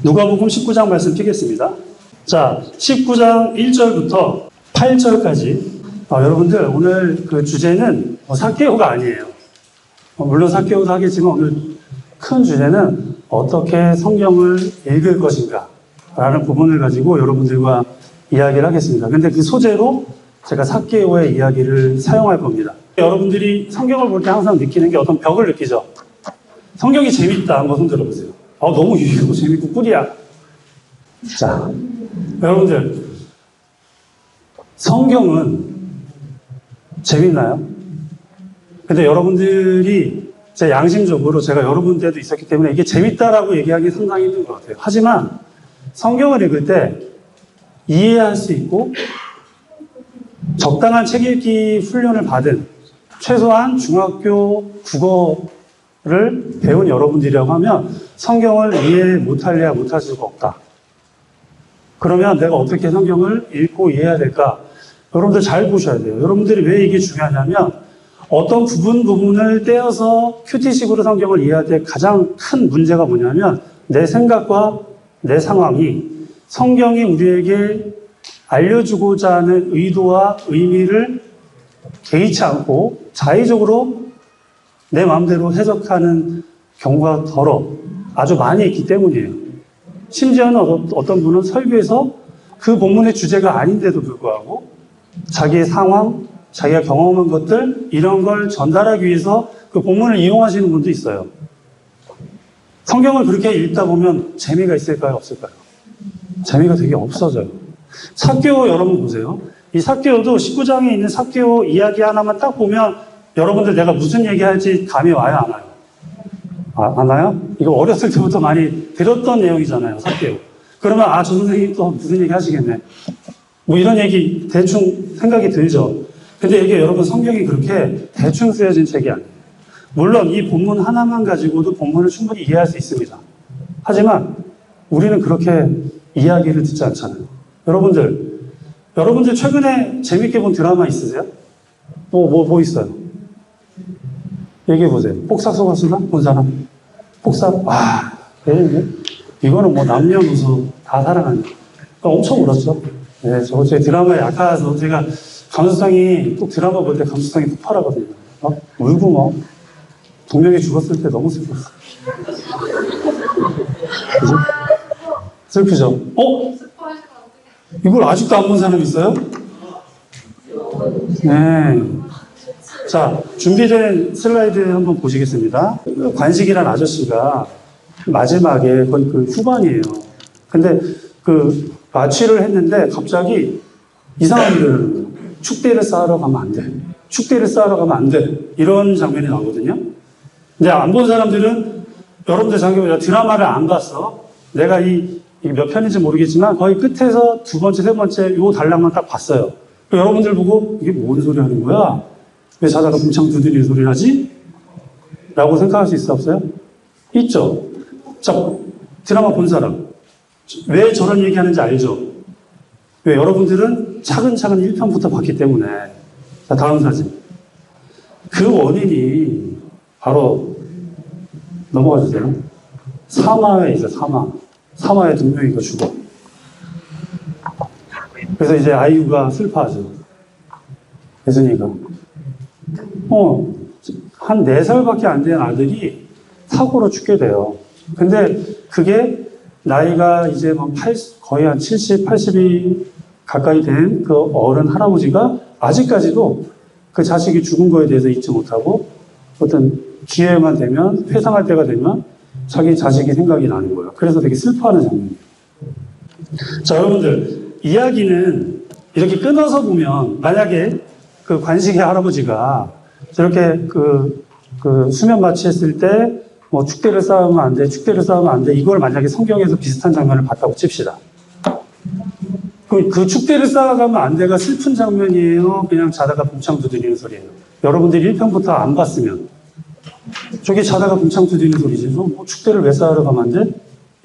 누가복음 19장 말씀 펴겠습니다. 자, 19장 1절부터 8절까지. 여러분들, 오늘 그 주제는 삭개오가 아니에요. 물론 삭개오도 하겠지만 오늘 큰 주제는 어떻게 성경을 읽을 것인가 라는 부분을 가지고 여러분들과 이야기를 하겠습니다. 근데 그 소재로 제가 삭개오의 이야기를 사용할 겁니다. 여러분들이 성경을 볼 때 항상 느끼는 게 어떤 벽을 느끼죠. 성경이 재밌다 한번 손 들어보세요. 너무 유익하고 재밌고 꿀이야. 자, 여러분들, 성경은 재밌나요? 근데 여러분들이 제 양심적으로 제가 여러분 때도 있었기 때문에 이게 재밌다라고 얘기하기 상당히 힘든 것 같아요. 하지만 성경을 읽을 때 이해할 수 있고 적당한 책 읽기 훈련을 받은 최소한 중학교 국어를 배운 여러분들이라고 하면 성경을 이해 못할래야 못할 수가 없다. 그러면 내가 어떻게 성경을 읽고 이해해야 될까? 여러분들 잘 보셔야 돼요. 여러분들이 왜 이게 중요하냐면 어떤 부분을 떼어서 큐티식으로 성경을 이해할 때 가장 큰 문제가 뭐냐면 내 생각과 내 상황이 성경이 우리에게 알려주고자 하는 의도와 의미를 개의치 않고 자의적으로 내 마음대로 해석하는 경우가 아주 많이 있기 때문이에요. 심지어는 어떤 분은 설교에서 그 본문의 주제가 아닌데도 불구하고 자기의 상황, 자기가 경험한 것들 이런 걸 전달하기 위해서 그 본문을 이용하시는 분도 있어요. 성경을 그렇게 읽다 보면 재미가 있을까요? 없을까요? 재미가 되게 없어져요. 삭개오 여러분 보세요. 이 삭개오도 19장에 있는 삭개오 이야기 하나만 딱 보면 여러분들 내가 무슨 얘기할지 감이 와요? 안 와요? 안 와요? 이거 어렸을 때부터 많이 들었던 내용이잖아요. 삭개오. 그러면 저 선생님 또 무슨 얘기 하시겠네. 뭐 이런 얘기 대충 생각이 들죠. 근데 이게 여러분 성경이 그렇게 대충 쓰여진 책이 아니에요. 물론 이 본문 하나만 가지고도 본문을 충분히 이해할 수 있습니다. 하지만 우리는 그렇게 이야기를 듣지 않잖아요. 여러분들 최근에 재밌게 본 드라마 있으세요? 뭐 있어요? 얘기해보세요. 폭삭 속았수다? 본 사람? 폭삭? 이거는 뭐 남녀노소 다 사랑하는. 엄청 울었죠. 네, 제 드라마에 약해서 제가 감수성이 꼭 드라마 볼 때 감수성이 폭발하거든요. 울고 동명이 죽었을 때 너무 슬펐어. 그죠? 슬프죠? 이걸 아직도 안 본 사람 있어요? 네. 자, 준비된 슬라이드 한번 보시겠습니다. 관식이라는 아저씨가 마지막에 거의 그 후반이에요. 근데 그 마취를 했는데 갑자기 이상한 일을 하는 거예요. 축대를 쌓으러 가면 안 돼. 축대를 쌓으러 가면 안 돼. 이런 장면이 나오거든요. 근데 안 본 사람들은 여러분들 장면이라 드라마를 안 봤어. 내가 이 몇 편인지 모르겠지만 거의 끝에서 두 번째, 세 번째 요 단락만 딱 봤어요. 여러분들 보고 이게 뭔 소리 하는 거야? 왜 자다가 궁창 두드리는 소리 하지? 라고 생각할 수 있어 없어요? 있죠. 자, 드라마 본 사람. 왜 저런 얘기 하는지 알죠? 왜 여러분들은 차근차근 1편부터 봤기 때문에. 자, 다음 사진. 그 원인이 바로 넘어가 주세요. 사마에 있어요. 사마에 동명이가 죽어. 그래서 이제 아이유가 슬퍼하죠. 예순이가. 한 4살밖에 안 된 아들이 사고로 죽게 돼요. 근데 그게 나이가 이제 거의 한 70, 80이 가까이 된 그 어른 할아버지가 아직까지도 그 자식이 죽은 거에 대해서 잊지 못하고 어떤 기회만 되면, 회상할 때가 되면 자기 자식이 생각이 나는 거예요. 그래서 되게 슬퍼하는 장면이에요. 자, 여러분들, 이야기는 이렇게 끊어서 보면 만약에 그 관식의 할아버지가 저렇게 그 수면 마취했을 때 축대를 쌓으면 안 돼, 축대를 쌓으면 안 돼. 이걸 만약에 성경에서 비슷한 장면을 봤다고 칩시다. 그 축대를 쌓아가면 안 돼가 슬픈 장면이에요? 그냥 자다가 붕창 두드리는 소리예요? 여러분들이 1편부터 안 봤으면 저게 자다가 붕창 두드리는 소리지. 축대를 왜 쌓으러 가면 안 돼?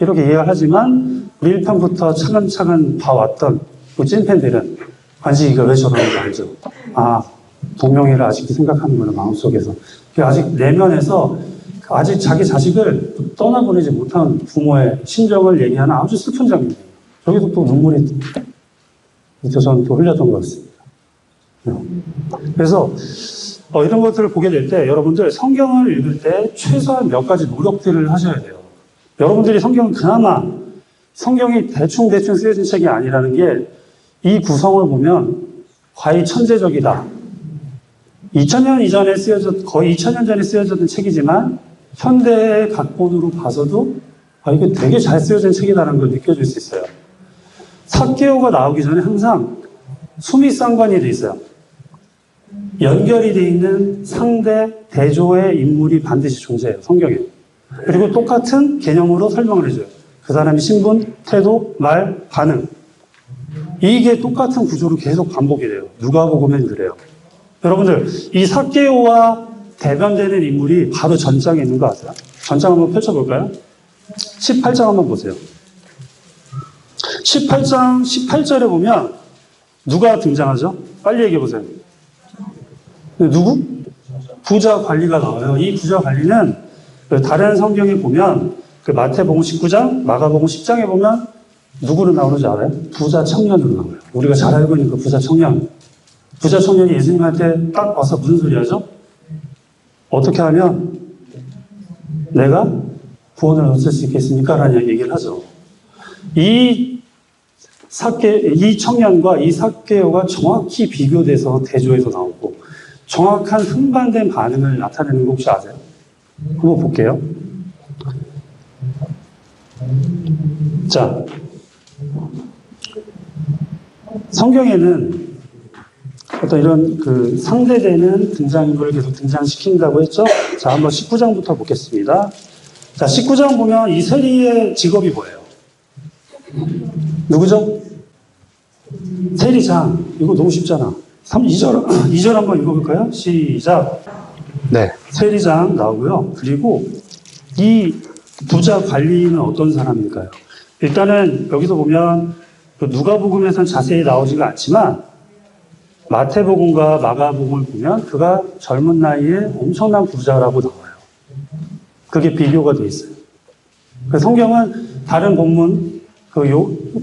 이렇게 이해를 하지만 우리 1편부터 차근차근 봐왔던 그 찐팬들은 관식이가 왜 저러는지 알죠? 동명이를 아직도 생각하는구나, 마음속에서. 아직 내면에서 아직 자기 자식을 떠나보내지 못한 부모의 심정을 얘기하는 아주 슬픈 장면이에요. 여기서 또 눈물이 저는 또 흘렸던 것 같습니다. 그래서 이런 것들을 보게 될 때 여러분들 성경을 읽을 때 최소한 몇 가지 노력들을 하셔야 돼요. 여러분들이 성경은 그나마 성경이 대충 쓰여진 책이 아니라는 게 이 구성을 보면 과히 천재적이다. 2000년 이전에 거의 2000년 전에 쓰여졌던 책이지만 현대의 각본으로 봐서도 이게 되게 잘 쓰여진 책이다라는 걸 느껴질 수 있어요. 삭개오가 나오기 전에 항상 수미상관이 돼 있어요. 연결이 돼 있는 상대 대조의 인물이 반드시 존재해요. 성경에. 그리고 똑같은 개념으로 설명을 해줘요. 그 사람의 신분, 태도, 말, 반응. 이게 똑같은 구조로 계속 반복이 돼요. 누가복음엔 그래요. 여러분들 이 삭개오와 대변되는 인물이 바로 전장에 있는 것 같아요. 전장 한번 펼쳐볼까요? 18장 한번 보세요. 18장 18절에 보면 누가 등장하죠? 빨리 얘기해 보세요. 누구? 부자 관리가 나와요. 이 부자 관리는 다른 성경에 보면 마태복음 19장, 마가복음 10장에 보면 누구로 나오는지 알아요? 부자 청년으로 나와요. 우리가 잘 알고 있는 그 부자 청년. 부자 청년이 예수님한테 딱 와서 무슨 소리 하죠? 어떻게 하면 내가 구원을 얻을 수 있겠습니까? 라는 얘기를 하죠. 이 청년과 이 삭개오가 정확히 비교돼서 대조해서 나오고 정확한 흥반된 반응을 나타내는 거 혹시 아세요? 한번 볼게요. 자, 성경에는 어떤 이런 상대되는 등장인물을 계속 등장시킨다고 했죠? 자, 한번 19장부터 보겠습니다. 자, 19장 보면 이 세리의 직업이 뭐예요? 누구죠? 세리장. 이거 너무 쉽잖아. 2절 한번 읽어볼까요? 시작. 네. 세리장 나오고요. 그리고 이 부자 관리는 어떤 사람일까요? 일단은 여기서 보면 누가복음에서는 자세히 나오지가 않지만 마태복음과 마가복음을 보면 그가 젊은 나이에 엄청난 부자라고 나와요. 그게 비교가 돼 있어요. 성경은 다른 본문,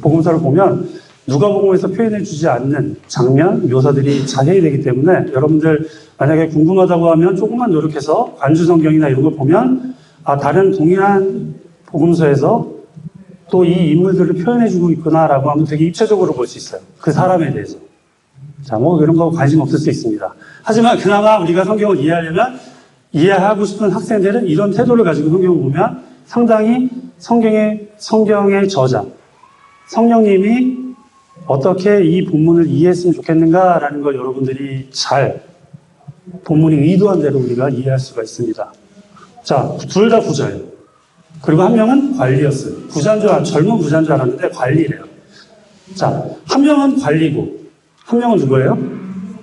복음서를 보면 누가복음에서 표현해 주지 않는 장면, 묘사들이 자세히 되기 때문에 여러분들 만약에 궁금하다고 하면 조금만 노력해서 관주 성경이나 이런 걸 보면 다른 동일한 복음서에서 또 이 인물들을 표현해 주고 있구나라고 하면 되게 입체적으로 볼 수 있어요. 그 사람에 대해서. 자, 이런 거 관심 없을 수 있습니다. 하지만 그나마 우리가 성경을 이해하려면 이해하고 싶은 학생들은 이런 태도를 가지고 성경을 보면 상당히 성경의 저자, 성령님이 어떻게 이 본문을 이해했으면 좋겠는가라는 걸 여러분들이 잘 본문이 의도한 대로 우리가 이해할 수가 있습니다. 자, 둘 다 부자예요. 그리고 한 명은 관리였어요. 젊은 부자인 줄 알았는데 관리래요. 자, 한 명은 관리고 한 명은 누구예요?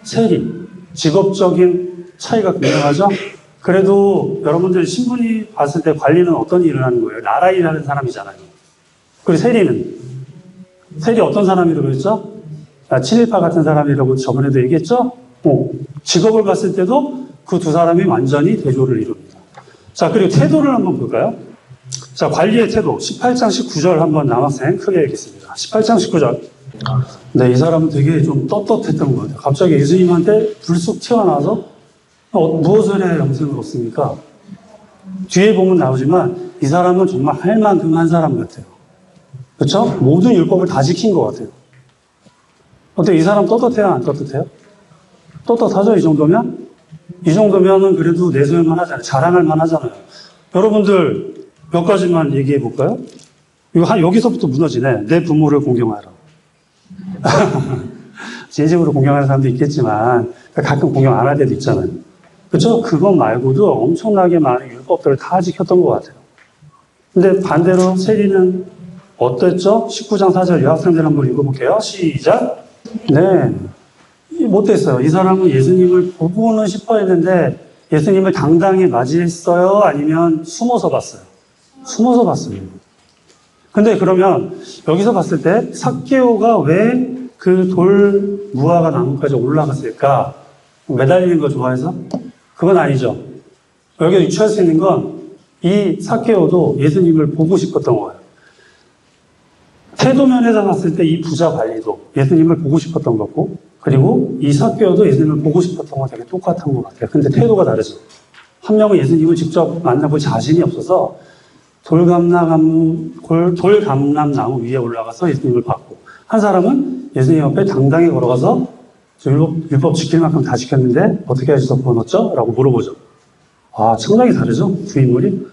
세리. 직업적인 차이가 분명하죠? 그래도 여러분들 신분이 봤을 때 관리는 어떤 일을 하는 거예요? 나라 일을 하는 사람이잖아요. 그리고 세리 어떤 사람이라고 했죠? 친일파 같은 사람이라고 저번에도 얘기했죠? 직업을 봤을 때도 그 두 사람이 완전히 대조를 이룹니다. 자, 그리고 태도를 한번 볼까요? 자, 관리의 태도. 18장 19절 한번 남학생 크게 읽겠습니다. 18장 19절. 네, 이 사람은 되게 좀 떳떳했던 것 같아요. 갑자기 예수님한테 불쑥 튀어나와서 무엇을 해야 영생을 얻습니까? 뒤에 보면 나오지만 이 사람은 정말 할 만큼 한 사람 같아요. 그렇죠? 모든 율법을 다 지킨 것 같아요. 어때? 이 사람 떳떳해요? 안 떳떳해요? 떳떳하죠? 이 정도면? 이 정도면은 그래도 내세울 만하잖아요. 자랑할 만하잖아요. 여러분들 몇 가지만 얘기해 볼까요? 이거 여기서부터 무너지네. 내 부모를 공경하라. 진심으로 공경하는 사람도 있겠지만 가끔 공경 안 할 때도 있잖아요. 그렇죠? 그것 말고도 엄청나게 많은 율법들을 다 지켰던 것 같아요. 근데 반대로 세리는 어땠죠? 19장 4절 여학생들 한번 읽어볼게요. 시작. 네. 못됐어요. 이 사람은 예수님을 보고는 싶어 했는데 예수님을 당당히 맞이했어요? 아니면 숨어서 봤어요? 숨어서 봤어요. 근데 그러면 여기서 봤을 때 삭개오가 왜 그 돌 무화과 나무까지 올라갔을까? 매달리는 거 좋아해서? 그건 아니죠. 여기서 유추할 수 있는 건 이 삭개오도 예수님을 보고 싶었던 거예요. 태도면에서 봤을 때 이 부자 관리도 예수님을 보고 싶었던 거고, 그리고 이 삭개오도 예수님을 보고 싶었던 거 되게 똑같은 것 같아요. 근데 태도가 다르죠. 한 명은 예수님을 직접 만나볼 자신이 없어서 돌감람나무 위에 올라가서 예수님을 봤고, 한 사람은 예수님 옆에 당당히 걸어가서 율법 지킬 만큼 다 지켰는데 어떻게 하셔서 구원했죠? 라고 물어보죠. 아, 상당히 다르죠? 두 인물이.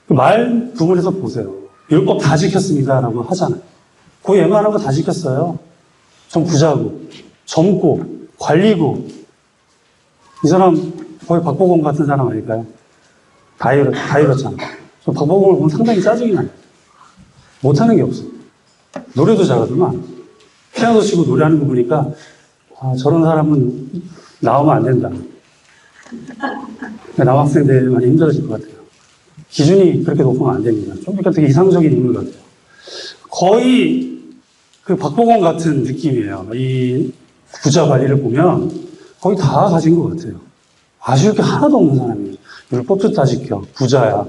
말 부분에서 보세요. 율법 다 지켰습니다. 라고 하잖아요. 그 웬만한 거 다 지켰어요. 좀 부자고, 젊고, 관리고. 이 사람 거의 박보검 같은 사람 아닐까요? 다 이렇잖아. 저 박보검을 보면 상당히 짜증이 나요. 못하는 게 없어. 노래도 잘하더만. 피아노 치고 노래하는 거 보니까, 아, 저런 사람은 나오면 안 된다. 남학생들 많이 힘들어질 것 같아요. 기준이 그렇게 높으면 안 됩니다. 좀 약간 되게 이상적인 인물 같아요. 거의 그 박보검 같은 느낌이에요. 이 부자 관리를 보면 거의 다 가진 것 같아요. 아쉬울 게 하나도 없는 사람이에요. 율법도 다 지켜. 부자야.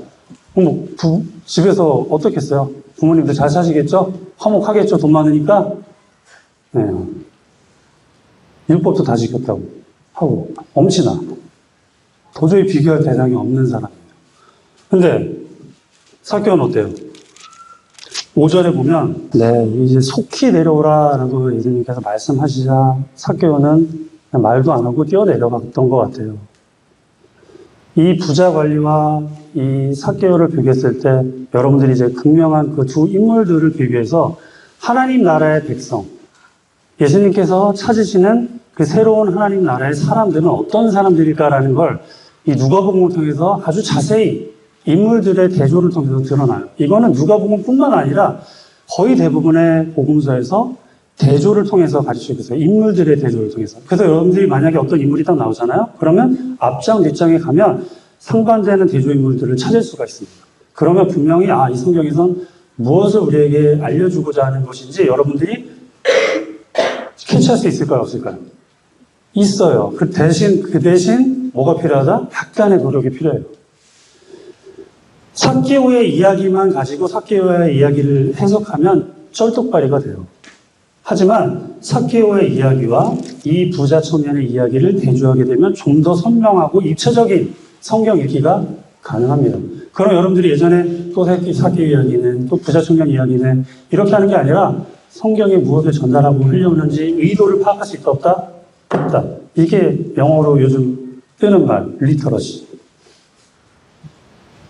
집에서 어떻겠어요? 부모님들 잘 사시겠죠? 화목하겠죠? 돈 많으니까? 네. 율법도 다 지켰다고 하고, 엄친아. 도저히 비교할 대상이 없는 사람이에요. 근데 삭개오는 어때요? 5절에 보면 이제 속히 내려오라라고 예수님께서 말씀하시자 삭개오는 말도 안 하고 뛰어내려갔던 것 같아요. 이 부자 관리와 이 삭개오를 비교했을 때 여러분들이 이제 극명한 그 두 인물들을 비교해서 하나님 나라의 백성, 예수님께서 찾으시는 그 새로운 하나님 나라의 사람들은 어떤 사람들일까라는 걸 이 누가복음을 통해서 아주 자세히 인물들의 대조를 통해서 드러나요. 이거는 누가복음뿐만 아니라 거의 대부분의 복음서에서 대조를 통해서 가르치고 있어요. 인물들의 대조를 통해서. 그래서 여러분들이 만약에 어떤 인물이 딱 나오잖아요. 그러면 앞장 뒷장에 가면 상반되는 대조 인물들을 찾을 수가 있습니다. 그러면 분명히 이 성경에선 무엇을 우리에게 알려주고자 하는 것인지 여러분들이 캐치할 수 있을까요? 없을까요? 있어요. 그 대신 뭐가 필요하다? 약간의 노력이 필요해요. 삭개오의 이야기만 가지고 삭개오의 이야기를 해석하면 쩔뚝발이가 돼요. 하지만 삭개오의 이야기와 이 부자 청년의 이야기를 대조하게 되면 좀 더 선명하고 입체적인 성경 읽기가 가능합니다. 그럼 여러분들이 예전에 또 삭개오 이야기는 또 부자 청년 이야기는 이렇게 하는 게 아니라 성경에 무엇을 전달하고 하려는지 의도를 파악할 수 있다 없다? 없다. 이게 영어로 요즘 뜨는 말, 리터러시.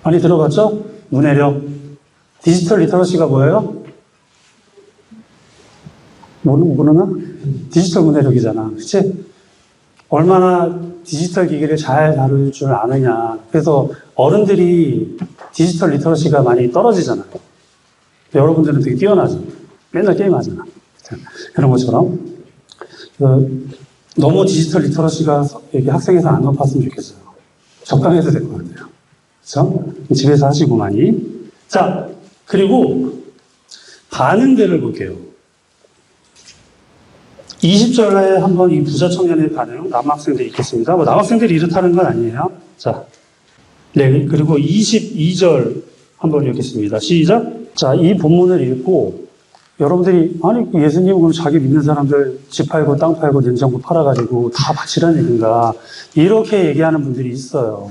많이 들어봤죠? 문해력. 디지털 리터러시가 뭐예요? 모르나? 디지털 문해력이잖아. 그치? 얼마나 디지털 기기를 잘 다룰 줄 아느냐. 그래서 어른들이 디지털 리터러시가 많이 떨어지잖아요. 여러분들은 되게 뛰어나죠. 맨날 게임하잖아. 그런 것처럼. 너무 디지털 리터러시가 여기 학생에서 안 높았으면 좋겠어요. 적당해도 될 것 같아요. 그렇죠? 집에서 하시고 많이. 자, 그리고 반응들을 볼게요. 20절에 한번 이 부자 청년의 반응, 남학생들이 있겠습니다. 뭐 남학생들이 이렇다는 건 아니에요. 자, 네, 그리고 22절 한번 읽겠습니다. 시작. 자, 이 본문을 읽고 여러분들이 예수님은 그럼 자기 믿는 사람들 집 팔고 땅 팔고 냉장고 팔아가지고 다 바치라는 얘기인가 이렇게 얘기하는 분들이 있어요.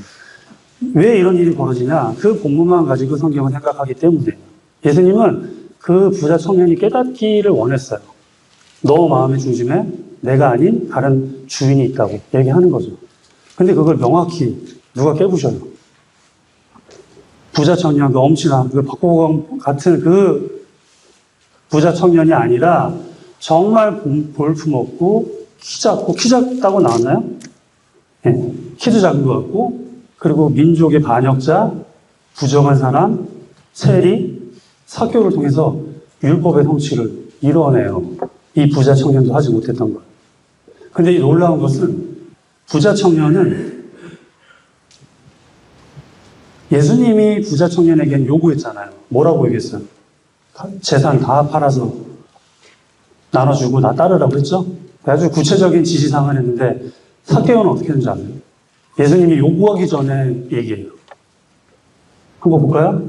왜 이런 일이 벌어지냐? 그 본문만 가지고 성경을 생각하기 때문에 예수님은 그 부자 청년이 깨닫기를 원했어요. 너 마음의 중심에 내가 아닌 다른 주인이 있다고 얘기하는 거죠. 근데 그걸 명확히 누가 깨부셔요? 부자 청년, 그 엄친아, 그 박보검 같은 그 부자 청년이 아니라 정말 볼품없고 키 작다고 나왔나요? 네, 키도 작은 것 같고 그리고 민족의 반역자, 부정한 사람, 세리, 삭개오를 통해서 율법의 성취를 이뤄내요. 이 부자 청년도 하지 못했던 거예요. 근데 이 놀라운 것은 부자 청년은 예수님이 부자 청년에겐 요구했잖아요. 뭐라고 얘기했어요? 재산 다 팔아서 나눠주고 나 따르라고 했죠? 아주 구체적인 지시사항을 했는데 삭개오는 어떻게 했는지 아세요? 예수님이 요구하기 전에 얘기해요. 한번 볼까요?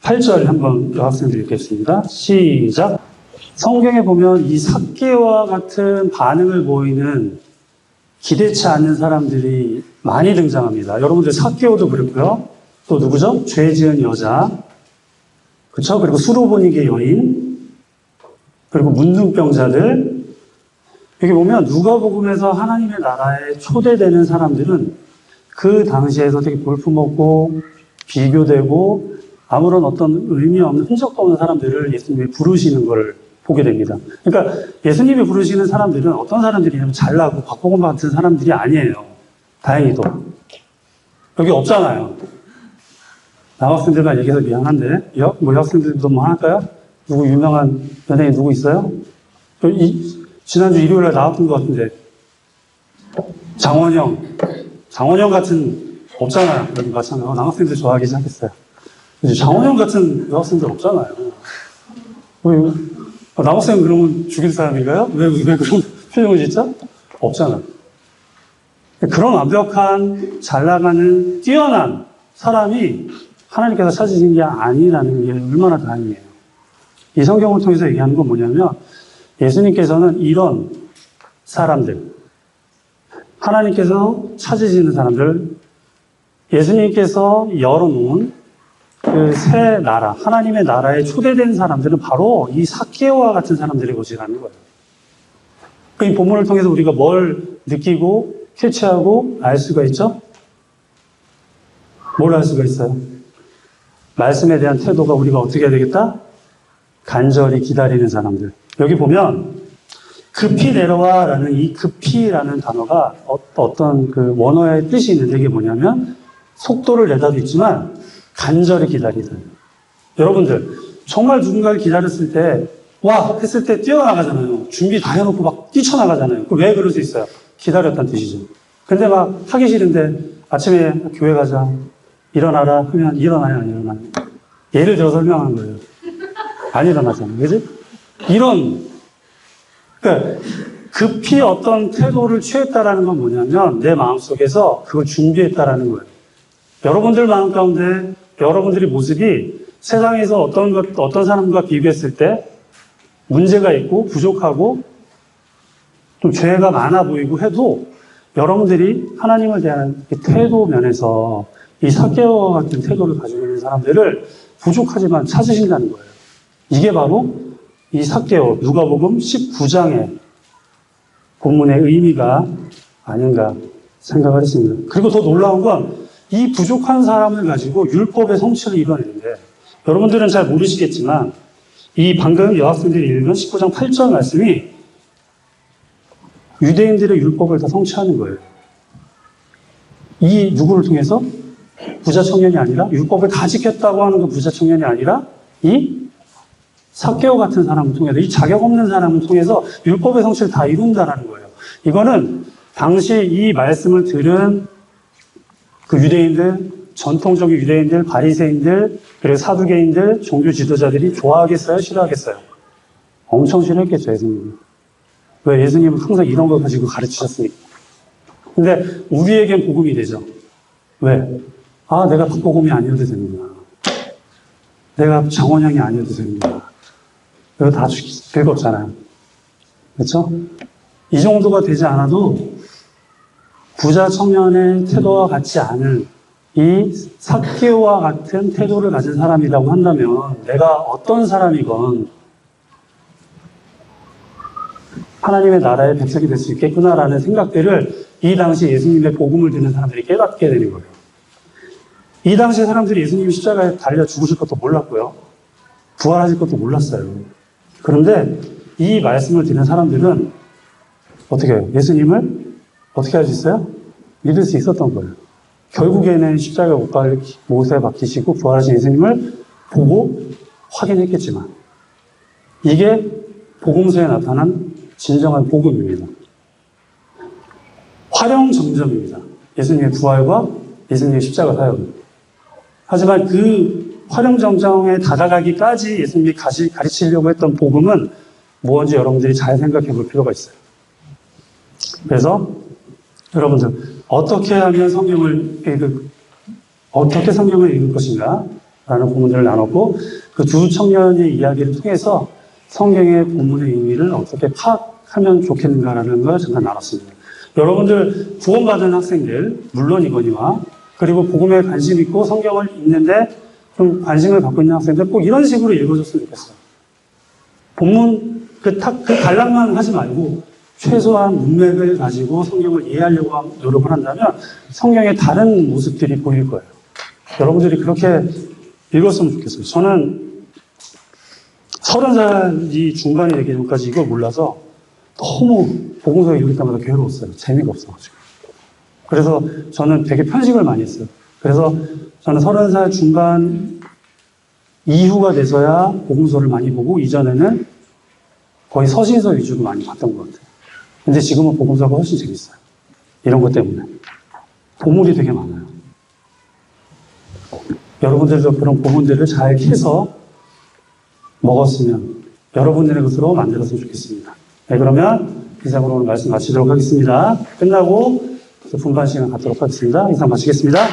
8절 한번 여학생들 읽겠습니다. 시작. 성경에 보면 이 삭개와 같은 반응을 보이는 기대치 않는 사람들이 많이 등장합니다. 여러분들 삭개오도 그렇고요. 또 누구죠? 죄 지은 여자. 그렇죠? 그리고 수로보니게 여인. 그리고 문둥병자들. 여기 보면 누가복음에서 하나님의 나라에 초대되는 사람들은 그 당시에서 되게 볼품없고 비교되고 아무런 어떤 의미 없는 흔적도 없는 사람들을 예수님이 부르시는 걸 보게 됩니다. 그러니까 예수님이 부르시는 사람들은 어떤 사람들이냐면 잘나고 박보검 같은 사람들이 아니에요. 다행히도. 여기 없잖아요. 남학생들만 얘기해서 미안한데 여학생들도 뭐 할까요? 누구 유명한 연예인 누구 있어요? 지난주 일요일에 나왔던 것 같은데 장원영 같은 없잖아요. 여기 마찬가지로 남학생들 좋아하기 시작했어요. 장원영 같은 여학생들 없잖아요. 남학생 그러면 죽일 사람인가요? 왜 그런 표정을 짓죠? 없잖아요. 그런 완벽한, 잘 나가는, 뛰어난 사람이 하나님께서 찾으신 게 아니라는 게 얼마나 다행이에요. 이 성경을 통해서 얘기하는 건 뭐냐면 예수님께서는 이런 사람들, 하나님께서 찾으시는 사람들, 예수님께서 열어놓은 그 새 나라, 하나님의 나라에 초대된 사람들은 바로 이 삭개오와 같은 사람들의 것이라는 거예요. 이 본문을 통해서 우리가 뭘 느끼고 캐치하고 알 수가 있죠? 뭘 알 수가 있어요? 말씀에 대한 태도가 우리가 어떻게 해야 되겠다? 간절히 기다리는 사람들. 여기 보면 급히 내려와라는 이 급히라는 단어가 어떤 그 원어의 뜻이 있는데 이게 뭐냐면 속도를 내다도 있지만 간절히 기다리는. 여러분들 정말 누군가를 기다렸을 때 와 했을 때 뛰어나가잖아요. 준비 다 해놓고 막 뛰쳐나가잖아요. 왜 그럴 수 있어요? 기다렸다는 뜻이죠. 근데 막 하기 싫은데 아침에 교회 가자 일어나라 하면 일어나요 안 일어나요? 예를 들어 설명하는 거예요. 안 일어나잖아요. 그지? 그러니까 급히 어떤 태도를 취했다라는 건 뭐냐면 내 마음속에서 그걸 준비했다라는 거예요. 여러분들 마음 가운데 여러분들의 모습이 세상에서 어떤 사람과 비교했을 때 문제가 있고 부족하고 좀 죄가 많아 보이고 해도 여러분들이 하나님을 대한 태도 면에서 이 삭개오와 같은 태도를 가지고 있는 사람들을 부족하지만 찾으신다는 거예요. 이게 바로 이 삭개오, 누가복음 19장의 본문의 의미가 아닌가 생각을 했습니다. 그리고 더 놀라운 건 이 부족한 사람을 가지고 율법의 성취를 이뤄내는데 여러분들은 잘 모르시겠지만 이 방금 여학생들이 읽은 19장 8절 말씀이 유대인들의 율법을 다 성취하는 거예요. 이 누구를 통해서? 부자 청년이 아니라 율법을 다 지켰다고 하는 그 부자 청년이 아니라 이 삭개오 같은 사람을 통해서 이 자격 없는 사람을 통해서 율법의 성취를 다 이룬다는 거예요. 이거는 당시 이 말씀을 들은 그 유대인들, 전통적인 유대인들, 바리새인들, 그리고 사두개인들, 종교 지도자들이 좋아하겠어요? 싫어하겠어요? 엄청 싫어했겠죠, 예수님이. 왜? 예수님은 항상 이런 걸 가지고 가르치셨으니까. 근데 우리에겐 복음이 되죠. 왜? 아, 내가 박복음이 아니어도 되는구나. 내가 장원영이 아니어도 되는구나. 이거 다 긁었잖아요. 그렇죠? 이 정도가 되지 않아도 부자 청년의 태도와 같지 않은 이 삭개오와 같은 태도를 가진 사람이라고 한다면 내가 어떤 사람이건 하나님의 나라의 백성이 될 수 있겠구나라는 생각들을 이 당시 예수님의 복음을 듣는 사람들이 깨닫게 되는 거예요. 이 당시 사람들이 예수님이 십자가에 달려 죽으실 것도 몰랐고요. 부활하실 것도 몰랐어요. 그런데 이 말씀을 듣는 사람들은 어떻게 해요? 예수님을 어떻게 할 수 있어요? 믿을 수 있었던 거예요. 결국에는 십자가에 못에 박히시고 부활하신 예수님을 보고 확인했겠지만 이게 복음서에 나타난 진정한 복음입니다. 화령정점입니다. 예수님의 부활과 예수님의 십자가 사역. 하지만 그 화령정점에 다가가기까지 예수님이 가르치려고 했던 복음은 무엇인지 여러분들이 잘 생각해 볼 필요가 있어요. 그래서 여러분들 어떻게 하면 성경을 어떻게 성경을 읽을 것인가 라는 고민들을 나눴고 그 두 청년의 이야기를 통해서 성경의 본문의 의미를 어떻게 파악하면 좋겠는가라는 걸 잠깐 나눴습니다. 여러분들 구원받은 학생들 물론이거니와 그리고 복음에 관심 있고 성경을 읽는데 좀 관심을 갖고 있는 학생들 꼭 이런 식으로 읽어줬으면 좋겠어요. 본문 그 단락만 하지 말고 최소한 문맥을 가지고 성경을 이해하려고 노력을 한다면 성경의 다른 모습들이 보일 거예요. 여러분들이 그렇게 읽었으면 좋겠어요. 저는 30살이 중반이 되기 전까지 이걸 몰라서 너무 복음서 읽을 때마다 괴로웠어요. 재미가 없어가지고. 그래서 저는 되게 편식을 많이 했어요. 그래서 저는 30살 중반 이후가 돼서야 복음서를 많이 보고 이전에는 거의 서신서 위주로 많이 봤던 것 같아요. 근데 지금은 복음서가 훨씬 재밌어요. 이런 것 때문에. 보물이 되게 많아요. 여러분들도 그런 보물들을 잘 캐서 먹었으면 여러분들의 것으로 만들었으면 좋겠습니다. 네, 그러면 이상으로 오늘 말씀 마치도록 하겠습니다. 끝나고 분반 시간 갖도록 하겠습니다. 이상 마치겠습니다.